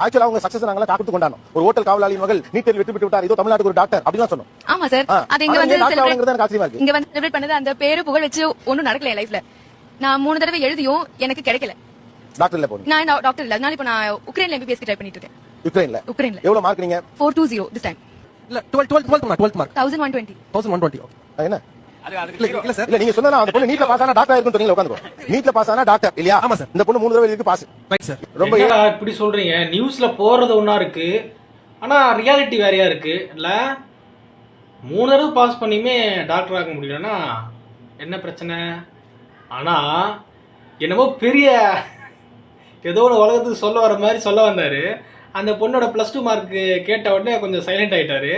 ஆக்சுவலா அவங்க சக்சஸ் நாங்க காத்து கொண்டானோம். ஒரு ஹோட்டல் காவலாளி மகள் நீட் தேர்வு வெற்றி பெற்று விட்டார், இதோ தமிழ்நாட்டுக்கு ஒரு டாக்டர் அப்படிதான் சொன்னோம். ஆமா சார், அது இங்க வந்து எனக்கு ஆச்சரியமா இருக்கு. இங்க வந்து செலிப்ரேட் பண்ணது அந்த பேரு புகழ் வச்சு ஒண்ணும் நடக்கல லைஃப்ல. நான் 3 தடவை எழுதியும் எனக்கு கிடைக்கல. டாக்டர் இல்ல போறீங்க? நான் டாக்டர் இல்ல. அதனால இப்ப நான் உக்ரைன்ல எம்பிபிஎஸ் ட்ரை பண்ணிட்டு இருக்கேன். உக்ரைன்ல எவ்வளவு மார்க் நீங்க? 420 this time. இல்ல 12th மார்க் 1120. 1120. என்ன இல்ல சார், இல்ல நீங்க சொன்னா அந்த பொண்ணு நீட்ல பாஸ் ஆனா டாக்டர் ஆயிருக்கும் சொன்னீங்க. உட்கார்ந்துக்கோ. நீட்ல பாஸ் ஆனா டாக்டர் இல்லையா? ஆமா சார். இந்த பொண்ணு 3 தடவை எழுதி பாஸ். Right sir. ரொம்ப இப்படி சொல்றீங்க. நியூஸ்ல போறது ஒண்ணா இருக்கு, ஆனா ரியாலிட்டி வேறையா இருக்கு இல்ல. 3 தடவை பாஸ் பண்ணியுமே டாக்டர் ஆக முடியலன்னா என்ன பிரச்சனை? ஆனா என்னமோ பெரிய ஏதோ ஒரு உலகத்துக்கு சொல்ல வர மாதிரி சொல்ல வந்தாரு. அந்த பொண்ணோட +2 மார்க் கேட்ட உடனே கொஞ்சம் சைலண்ட் ஆயிட்டாரு.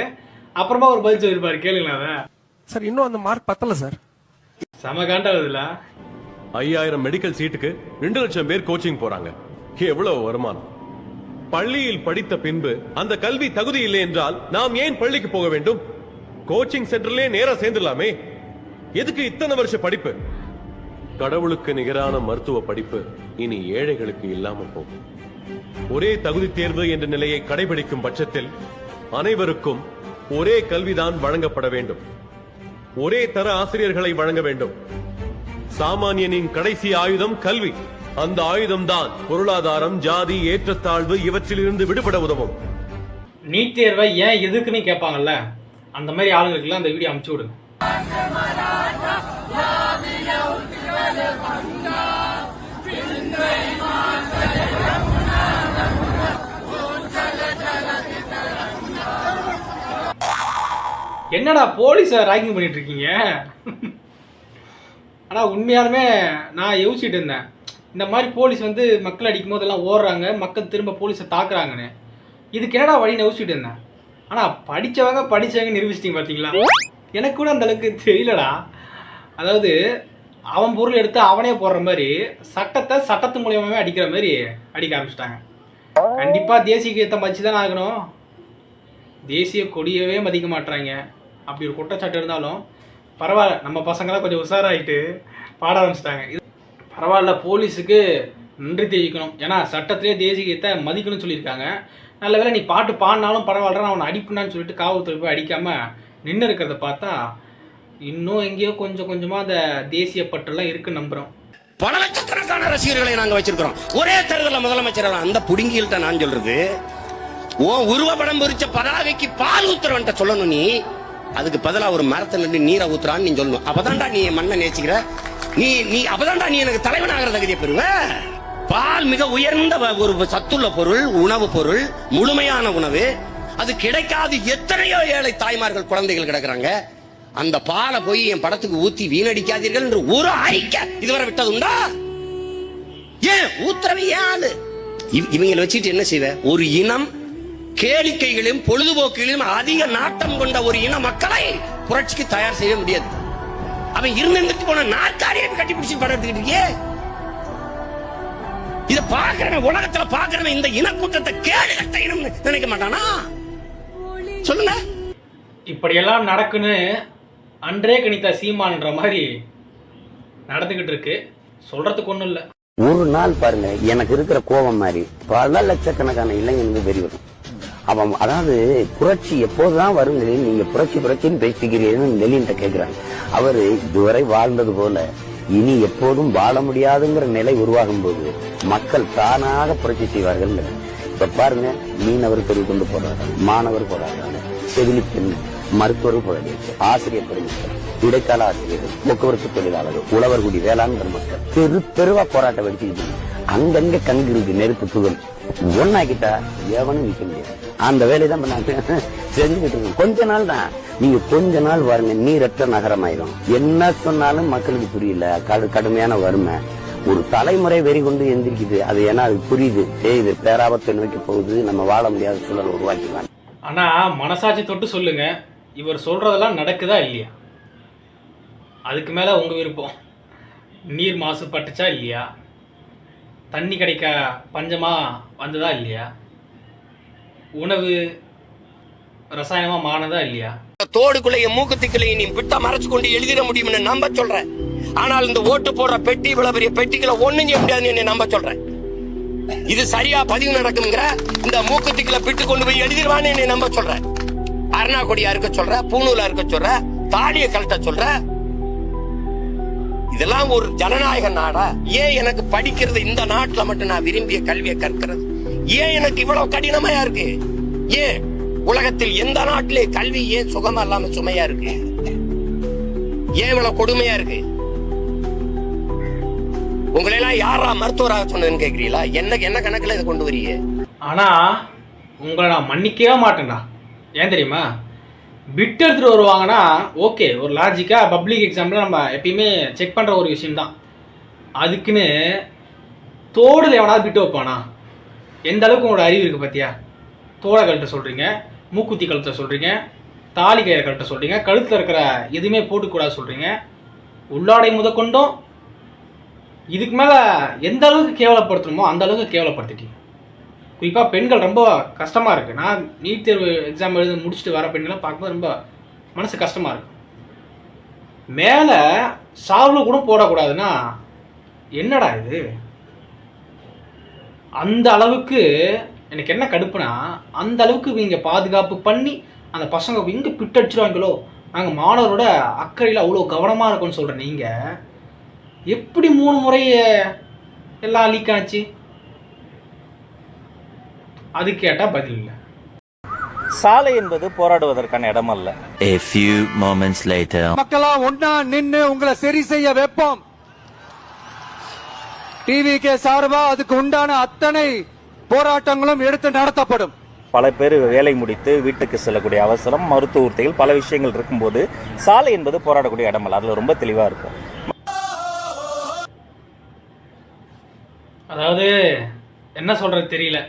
அப்புறமா ஒரு பதில் சொல்லிருப்பாரு, கேளுங்களா அதை சார். இன்னும் அந்த மார்க் பத்தல சார். செம காண்டாவதுல. 5000 மெடிக்கல் சீட்டுக்கு 2 லட்சம் பேர் கோச்சிங் போறாங்க. எவ்வளவு வருமானம்? பள்ளியில் படித்த பின்பு அந்த கல்வி தகுதி இல்லை என்றால் நாம் ஏன் பள்ளிக்கு போக வேண்டும்? கோச்சிங் சென்டர்லயே நேரா சேர்ந்துடலாமே. எதுக்கு இத்தனை வருஷ படிப்பு? கடவுளுக்கு நிகரான மருத்துவ படிப்பு இனி ஏழைகளுக்கு இல்லாம போகும். ஒரே தகுதி தேர்வு என்ற நிலையை கடைபிடிக்கும் பட்சத்தில் அனைவருக்கும் ஒரே கல்விதான் வழங்கப்பட வேண்டும். ஒரே தர ஆசிரியர்களை வழங்க வேண்டும். சாமானியனின் கடைசி ஆயுதம் கல்வி. அந்த ஆயுதம் தான் பொருளாதாரம், ஜாதி, ஏற்றத்தாழ்வு இவற்றிலிருந்து விடுபட உதவும். நீட் தேர்வை ஏன் எதுக்குன்னு கேட்பாங்கல்ல, அந்த மாதிரி ஆளுங்களுக்குலாம் அந்த வீடியோ அனுப்பிச்சு விடுங்க. என்னடா போலீஸை ராகிங் பண்ணிட்டு இருக்கீங்க? ஆனால் உண்மையாலுமே நான் யோசிச்சுட்டு இருந்தேன், இந்த மாதிரி போலீஸ் வந்து மக்கள் அடிக்கும் போதெல்லாம் ஓடுறாங்க, மக்கள் திரும்ப போலீஸை தாக்குறாங்கன்னு. இதுக்கு என்னடா வழின்னு யோசிச்சுட்டு இருந்தேன். ஆனால் படித்தவங்க நிரூபிச்சிட்டிங்க பார்த்தீங்களா? எனக்கு கூட அந்த அளவுக்கு தெரியலடா. அதாவது அவன் பொருள் எடுத்து அவனே போடுற மாதிரி சட்டத்து மூலியமாகவே அடிக்கிற மாதிரி அடிக்க ஆரம்பிச்சிட்டாங்க. கண்டிப்பாக தேசிய கீதத்தை மதிச்சு தான் ஆகணும். தேசிய கொடியவே மதிக்க மாட்டாங்க. அப்படி ஒரு குற்றச்சாட்டு இருந்தாலும் பரவாயில்ல, நம்ம பசங்களாம் கொஞ்சம் உஷாராயிட்டு பாட ஆரம்பிச்சிட்டாங்க. இது பரவாயில்ல, போலீஸுக்கு நன்றி தெரிவிக்கணும். ஏன்னா சட்டத்திலே தேசிய கீதத்தை மதிக்கணும்னு சொல்லியிருக்காங்க. நல்ல வேளை நீ பாட்டு பாடினாலும் பரவாயில்ல, அவனை அடிப்புனான்னு சொல்லிட்டு காவல்துறை போய் அடிக்காமல் நின்று இருக்கிறத பார்த்தா இன்னும் எங்கேயோ கொஞ்சம் கொஞ்சமாக அந்த தேசிய பற்றெல்லாம் இருக்குன்னு நம்புகிறோம். பல லட்சக்கணக்கான ரசிகர்களை நாங்க வச்சிருக்கிறோம். ஒரே தேர்தலில் முதலமைச்சர் அந்த புடுங்கில்ட்ட நான் சொல்றது, உன் உருவப்படம் பொறிச்ச பதாகைக்கு பால் ஊத்துறவன்ட்ட சொல்லணும். நீ அதுக்கு பதிலா ஒரு மரத்துல நின்று நீரை ஊத்துறான்னு நீ சொல்லணும். அப்பதான்டா நீ மண்ணை நேசிக்கிற. நீ அப்பதான்டா நீ எனக்கு தலைவனாகிற தகுதியை பெறுவ. பால் மிக உயர்ந்த ஒரு சத்துள்ள பொருள், உணவு பொருள், முழுமையான உணவு. அது கிடைக்காது எத்தனையோ ஏழை தாய்மார்கள், குழந்தைகள் கிடக்குறாங்க. அந்த பாலை போய் என் படத்துக்கு ஊத்தி வீணடிக்காதீர்கள் என்று ஒரு அறிக்கை இதுவரை விட்டதுண்டா? ஏன் ஊத்துறவை? ஏன் இவங்களை வச்சுட்டு என்ன செய்வ? ஒரு இனம் கேளிக்கைகளையும் பொழுதுபோக்குகளையும் அதிக நாட்டம் கொண்ட ஒரு இன மக்களை புரட்சிக்கு தயார் செய்ய முடியாது. அவன் இருந்துட்டு போன நாற்காலியை கட்டி பிடிச்சி படம் எடுத்துக்கிட்டு இத பாக்குறவன், உலகத்துல பாக்குறவன் இந்த இனக்கூட்டத்தை கேடு கட்ட இனம் நினைக்க மாட்டானா? சொல்லுங்க. இப்படியெல்லாம் நடக்குன்னு அன்றே கணித்த சீமான்ற மாதிரி நடந்துகிட்டு இருக்கு. சொல்றதுக்கு ஒண்ணும் இல்ல. ஒரு நாள் பாருங்க, எனக்கு இருக்கிற கோபம் மாதிரி பல லட்சக்கணக்கான இளைஞனுக்கு வெறி வரும். அவன் அதாவது புரட்சி எப்போதுதான் வருங்களில் நீங்க புரட்சின்னு பேசிக்கிறீர்கள் வெளியிட்ட கேட்கிறாங்க. அவரு இதுவரை வாழ்ந்தது போல இனி எப்போதும் வாழ முடியாதுங்கிற நிலை உருவாகும் போது மக்கள் தானாக புரட்சி செய்வார்கள். இப்ப பாருங்க, மீனவர் தெருவு கொண்டு போராடுறாங்க, மாணவர் போராடுறாங்க, செவிலி பெண், மருத்துவர் போராடியாச்சு, ஆசிரியர் பெருமக்கள், இடைக்கால ஆசிரியர்கள், போக்குவரத்து தொழிலாளர்கள், உழவர்குடி, வேளாண் மக்கள் தெருவா போராட்டம் வெடிச்சுக்கிட்டு அங்கங்க கங்கு இருக்கு, நெருப்பு துகள் ஒன்னாக்கிட்டா எவனும் நிக்க முடியாது. அந்த வேலைதான் செஞ்சுக்கிட்டு இருக்கோம். கொஞ்ச நாள் தான், நீங்க கொஞ்ச நாள் பாருங்க, நீரற்ற நகரமாயிரும். என்ன சொன்னாலும் மக்களுக்கு புரியல, கடுமையான வறுமை, ஒரு தலைமுறை வெறி கொண்டு எந்திரிக்குது. அது ஏன்னா அது புரியுது, செய்யுது, பேராபத்தை நோக்கி போகுது, நம்ம வாழ முடியாத சூழல் உருவாக்கிக்கலாம். ஆனா மனசாட்சி தொட்டு சொல்லுங்க, இவர் சொல்றதெல்லாம் நடக்குதா இல்லையா? அதுக்கு மேல உங்க விருப்பம். நீர் மாசுபட்டுச்சா இல்லையா? தண்ணி கிடைக்க பஞ்சமா வந்ததா இல்லையா? உணவு ரசாயனமா மானதா இல்லையா? தோடுக்குள்ள மூக்கத்துக்குள்ள நீ விட்டா மறைச்சு கொண்டு எழுதிட முடியும்னு நம்ப சொல்றேன். ஆனால் இந்த ஓட்டு போடுற பெட்டி, இவ்வளவு பெரிய பெட்டிகளை ஒண்ணும் செய்ய முடியாதுன்னு நம்ப சொல்றேன். இது சரியா பதிவு நடக்குங்கிற இந்த மூக்குத்திக்குள்ள பிட்டு கொண்டு போய் எழுதிடுவான்னு என்னை நம்ப சொல்ற. அருணா கொடியா இருக்க சொல்ற, பூணூலா இருக்க சொல்ற, தாடிய கழட்ட சொல்ற. இதெல்லாம் ஒரு ஜனநாயக நாடா? ஏன் எனக்கு படிக்கிறது இந்த நாட்டுல மட்டும் நான் விரும்பிய கல்வியை கற்கிறது ஏன் எனக்கு இவ்வளவு கடினமையா இருக்கு? ஏன் உலகத்தில் எந்த நாட்டிலே கல்வி ஏன் சுகமா இல்லாம சுமையா இருக்கு? ஏன் இவ்வளவு கொடுமையா இருக்கு? உங்களை எல்லாம் யாரா மருத்துவராக சொன்னதுன்னு கேக்குறீங்களா? என்ன கணக்குல இதை கொண்டு வரீங்க? ஆனா உங்களை நான் மன்னிக்கவே மாட்டேன்டா. ஏன் தெரியுமா? பிட் எடுத்துட்டு வருவாங்கன்னா ஓகே, ஒரு லாஜிக்கா பப்ளிக் எக்ஸாம்ல நம்ம எப்பயுமே செக் பண்ற ஒரு விஷயம் தான். அதுக்குன்னு தோடுல எவனாவது பிட்டு வைப்பானா? எந்த அளவுக்கு உங்களோட அறிவு இருக்கு பாத்தியா? தோடை கழட்ட சொல்றீங்க, மூக்குத்தி கழுத்த சொல்றீங்க, தாலி கயிறை கழட்ட சொல்றீங்க, கழுத்துல இருக்கிற எதுவுமே போட்டுக்கூடாது சொல்றீங்க, உள்ளாடை முதற்கொண்டும். இதுக்கு மேல எந்த அளவுக்கு கேவலப்படுத்தணுமோ அந்த அளவுக்கு கேவலப்படுத்திட்டீங்க. குறிப்பாக பெண்கள் ரொம்ப கஷ்டமாக இருக்குது. நான் நீட் தேர்வு எக்ஸாம் எழுதி முடிச்சுட்டு வர பெண்களை பார்க்கும்போது ரொம்ப மனசு கஷ்டமாக இருக்குது. மேலே சாவில் கூட போடக்கூடாதுன்னா என்னடா இது? அந்த அளவுக்கு எனக்கு என்ன கடுப்புனா, அந்த அளவுக்கு இவங்க பாதுகாப்பு பண்ணி அந்த பசங்க எங்கே பிட்டடிச்சிருவாங்களோ, நாங்கள் மாணவரோட அக்கறையில் அவ்வளோ கவனமாக இருக்கோன்னு சொல்கிற நீங்கள் எப்படி 3 முறை எல்லாம் லீக் ஆச்சு? அது கேட்டா பதில் இல்லை. சாலை என்பது போராடுவதற்கான இடம் அல்ல. A few moments later. மக்களா ஒன்னா நின்னு உங்களை சரி செய்ய வைப்போம். டிவிகே சார்பா அதுக்கு உண்டான அத்தனை போராட்டங்களும் எடுத்து நடத்தப்படும். பல பேர் வேலை முடித்து வீட்டுக்கு செல்லக்கூடிய அவசரம், மருத்துவ உறுதிகள், பல விஷயங்கள் இருக்கும்போது சாலை என்பது போராடக்கூடிய இடம் அல்ல. அதுல ரொம்ப தெளிவா இருக்கும். அதாவது என்ன சொல்றது தெரியல.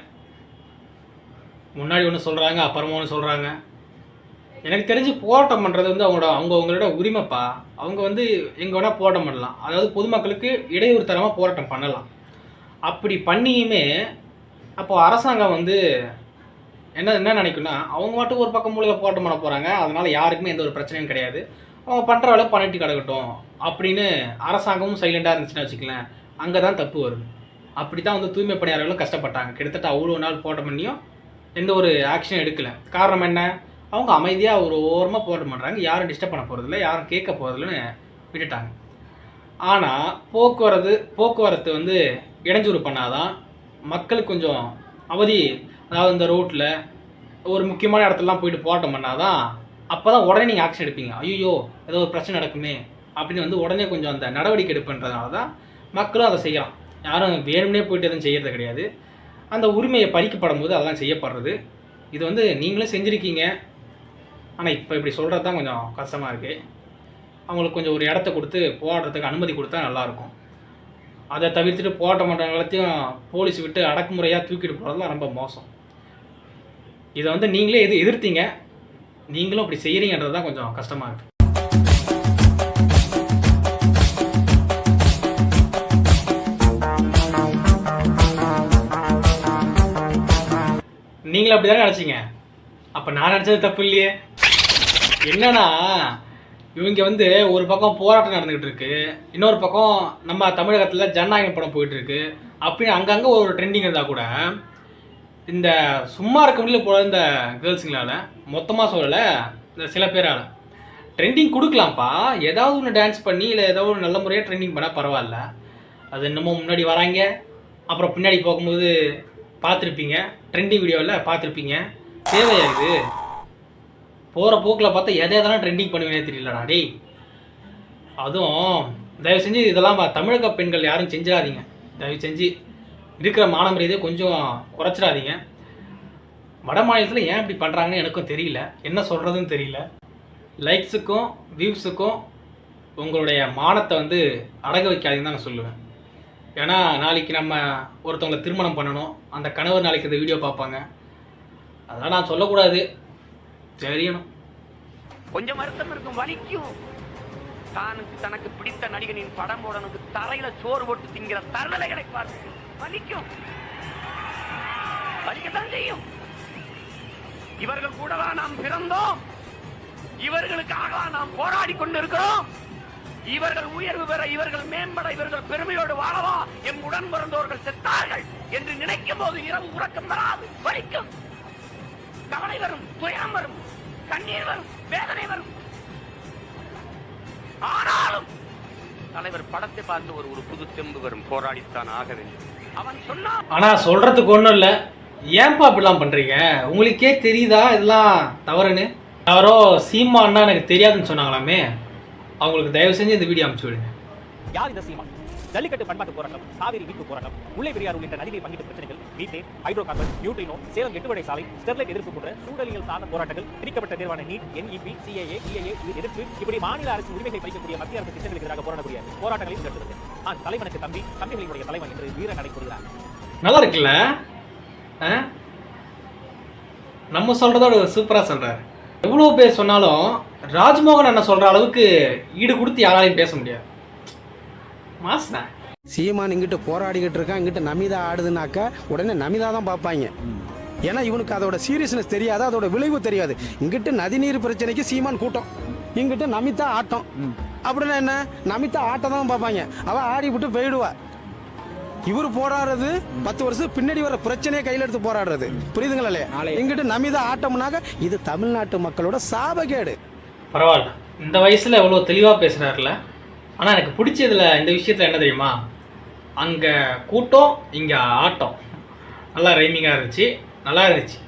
முன்னாடி ஒன்று சொல்கிறாங்க, அப்புறமா ஒன்று சொல்கிறாங்க. எனக்கு தெரிஞ்சு போராட்டம் பண்ணுறது வந்து அவங்களோட உரிமைப்பா. அவங்க வந்து எங்கே வேணால் போராட்டம் பண்ணலாம். அதாவது பொதுமக்களுக்கு இடையூறு தரமாக போராட்டம் பண்ணலாம். அப்படி பண்ணியுமே அப்போ அரசாங்கம் வந்து என்ன நினைக்குன்னா, அவங்க மட்டும் ஒரு பக்கம் மூலிகை போராட்டம் பண்ண போகிறாங்க, அதனால் யாருக்குமே எந்த ஒரு பிரச்சனையும் கிடையாது, அவங்க பண்ணுற வேலை பண்ணிட்டு கிடக்கட்டும் அப்படின்னு அரசாங்கமும் சைலண்டாக இருந்துச்சுன்னு வச்சுக்கலாம். அங்கே தான் தப்பு வருது. அப்படி தான் வந்து தூய்மை பணியாளர்களும் கஷ்டப்பட்டாங்க. கிட்டத்தட்ட அவ்வளோ நாள் போராட்டம் பண்ணியும் எந்த ஒரு ஆக்ஷனும் எடுக்கலை. காரணம் என்ன? அவங்க அமைதியாக ஒரு ஓரமாக போராட்டம் பண்ணுறாங்க, யாரும் டிஸ்டர்ப் பண்ண போகிறதில்ல, யாரும் கேட்க போகிறதில்லன்னு விட்டுட்டாங்க. ஆனால் போக்குவரத்து வந்து இடைஞ்சூறு பண்ணாதான் மக்களுக்கு கொஞ்சம் அவதி. அதாவது இந்த ரோட்டில் ஒரு முக்கியமான இடத்துலலாம் போயிட்டு போராட்டம் பண்ணாதான் அப்போ தான் உடனே நீங்கள் ஆக்ஷன் எடுப்பீங்க. ஐயோ ஏதோ ஒரு பிரச்சனை நடக்குமே அப்படின்னு வந்து உடனே கொஞ்சம் அந்த நடவடிக்கை எடுப்புன்றதுனால தான் மக்களும் அதை செய்யலாம். யாரும் வேணும்னே போயிட்டு எதுவும் செய்கிறது கிடையாது. அந்த உரிமையை பறிக்கப்படும் போது அதெல்லாம் செய்யப்படுறது. இது வந்து நீங்களும் செஞ்சுருக்கீங்க. ஆனால் இப்போ இப்படி சொல்கிறது தான் கொஞ்சம் கஷ்டமாக இருக்குது. அவங்களுக்கு கொஞ்சம் ஒரு இடத்த கொடுத்து போராடுறதுக்கு அனுமதி கொடுத்தா நல்லாயிருக்கும். அதை தவிர்த்துட்டு போராட்டம் பண்ணுறவங்க எல்லாத்தையும் போலீஸ் விட்டு அடக்குமுறையாக தூக்கிட்டு போகிறதுலாம் ரொம்ப மோசம். இதை வந்து நீங்களே எதிர்த்தீங்க, நீங்களும் அப்படி செய்கிறீங்கன்றது தான் கொஞ்சம் கஷ்டமாக இருக்குது. நீங்களும் அப்படி தானே நினச்சிங்க? அப்போ நான் நினச்சது தப்பு இல்லையே. என்னன்னா, இவங்க வந்து ஒரு பக்கம் போராட்டம் நடந்துகிட்டு இருக்கு, இன்னொரு பக்கம் நம்ம தமிழகத்தில் ஜனநாயகம் படம் போயிட்டு இருக்கு அப்படின்னு அங்கங்கே ஒரு ட்ரெண்டிங் இருந்தால் கூட இந்த சும்மா இருக்க முடியல போல இந்த கேர்ள்ஸுங்களால, மொத்தமாக சொல்லலை, இந்த சில பேரால் ட்ரெண்டிங் கொடுக்கலாம்ப்பா. ஏதாவது ஒன்று டான்ஸ் பண்ணி இல்லை ஏதாவது ஒரு நல்ல முறையாக ட்ரெண்டிங் பண்ணால் பரவாயில்ல. அது என்னமோ முன்னாடி வராங்க, அப்புறம் பின்னாடி போகும்போது பார்த்துருப்பீங்க, ட்ரெண்டிங் வீடியோவில் பார்த்துருப்பீங்க. தேவையா இது? போகிற போக்கில் பார்த்தா எதையெல்லாம் ட்ரெண்டிங் பண்ணுவேனே தெரியலடா டேய். அதுவும் தயவு செஞ்சு இதெல்லாம் தமிழக பெண்கள் யாரும் செஞ்சிடாதீங்க. தயவு செஞ்சு இருக்கிற மான மரியாதையை கொஞ்சம் குறைச்சிடாதீங்க. வட மாநிலத்தில் ஏன் இப்படி பண்ணுறாங்கன்னு எனக்கும் தெரியல, என்ன சொல்கிறதுன்னு தெரியல. லைக்ஸுக்கும் வியூஸுக்கும் உங்களுடைய மானத்தை வந்து அடக வைக்காதீங்கன்னு தான் நான் சொல்லுவேன். ஏன்னா நாளைக்கு நம்ம ஒருத்தவங்களை திருமணம் பண்ணணும், அந்த கணவர் நாளைக்கு இந்த வீடியோ பார்ப்பாங்க. அதெல்லாம் நான் சொல்லக்கூடாது, தெரியணும். கொஞ்சம் வருத்தம் இருக்கும், வலிக்கும். தனக்கு பிடித்த நடிகனின் படம் போடனுக்கு தரையில சோறு போட்டு திங்கிற தருதலை கிடைப்பாரு. வலிக்கும், வலிக்கத்தான் செய்யும். இவர்கள் கூடவா நாம் பிறந்தோம்? இவர்களுக்காக நாம் போராடி கொண்டு இருக்கிறோம். இவர்கள் உயர்வு பெற, இவர்கள் மேம்பட, இவர்கள் பெருமையோடு வாழவா எம் உடன் பிறந்தோர்கள் செத்தார்கள் என்று நினைக்கும் போது இரவு உறக்கம் வராது, வலிக்கும், கவலை வரும், துயரம் வரும், கண்ணீர் வரும், வேதனை வரும். ஆனாலும் தலைவர் படத்தை பார்த்து ஒரு புது தெம்பு வரும், போராடித்தான் ஆக வேண்டும். அவன் சொன்னான். ஆனா சொல்றதுக்கு ஒண்ணும் இல்ல. ஏன்பா இப்படிலாம் பண்றீங்க? உங்களுக்கே தெரியுதா இதெல்லாம் தவறுன்னு? யாரோ சீமா அண்ணா எனக்கு தெரியாதுன்னு சொன்னாங்களாமே, அவங்களுக்கு தயவு செஞ்சு இந்த வீடியோ அனுப்பிச்சு விடுங்க. யார் இந்த சீமா? ஜல்லிக்கட்டு பண்பாட்டு போராட்டம், காவிரி மீட்பு போராட்டம், முல்லை பெரியாறு உள்ளிட்ட நதிநீர் பங்கீட்டு பிரச்சனைகள், methane, hydro carbon, neutrino, Salem 8 வழி சாலை, ஸ்டெர்லைட் எதிர்ப்பு போன்ற சூழலியல் சார்ந்த போராட்டங்கள், திணிக்கப்பட்ட தேர்வான நீட், NEP, CAA, EAA எதிர்ப்பு, இப்படி மாநில அரசு உரிமைகளை பறிக்கக்கூடிய மத்திய அரசு திட்டங்களுக்கு எதிராக போராடக்கூடிய போராட்டங்களை முன்னெடுத்தது. தலைவனுக்கு தம்பி, தம்பிகளினுடைய தலைவன் என்று வீர நடை கூறுகிறார். நல்லா இருக்குல்ல? நம்ம சொல்றதோட சூப்பரா சொல்றாரு. எவ்வளவு பேர் சொன்னாலும் ராஜ்மோகன் அண்ணன் சொல்ற அளவுக்கு ஈடு கொடுத்து யாராலையும் பேச முடியாது. மாஸ்னா சீமான் இங்கிட்ட போராடிக்கிட்டு இருக்கான், இங்கிட்ட நமிதா ஆடுதுனாக்கா உடனே நமிதா தான் பார்ப்பாங்க. ஏன்னா இவனுக்கு அதோட சீரியஸ்னஸ் தெரியாது, அதோட விளைவு தெரியாது. இங்கிட்ட நதிநீர் பிரச்சனைக்கு சீமான் கூட்டம், இங்கிட்ட நமிதா ஆட்டம். அப்படின்னா என்ன, நமிதா ஆட்டம் தான் பார்ப்பாங்க, அவ ஆடி விட்டு போயிடுவா. இவரு போராடுறது 10 வருஷம் பின்னாடி வர பிரச்சனையை கையில் எடுத்து போராடுறது, புரியுதுங்களே? இங்கிட்ட நமிதா ஆட்டம்னாக்க இது தமிழ்நாட்டு மக்களோட சாபகேடு. பரவாயில்ல, இந்த வயசுல எவ்வளவு தெளிவா பேசுறாருல. ஆனா எனக்கு பிடிச்சதுல இந்த விஷயத்துல என்ன தெரியுமா, அங்க கூட்டம் இங்க ஆட்டம். நல்லா ரைமிங்கா இருந்துச்சு, நல்லா இருந்துச்சு.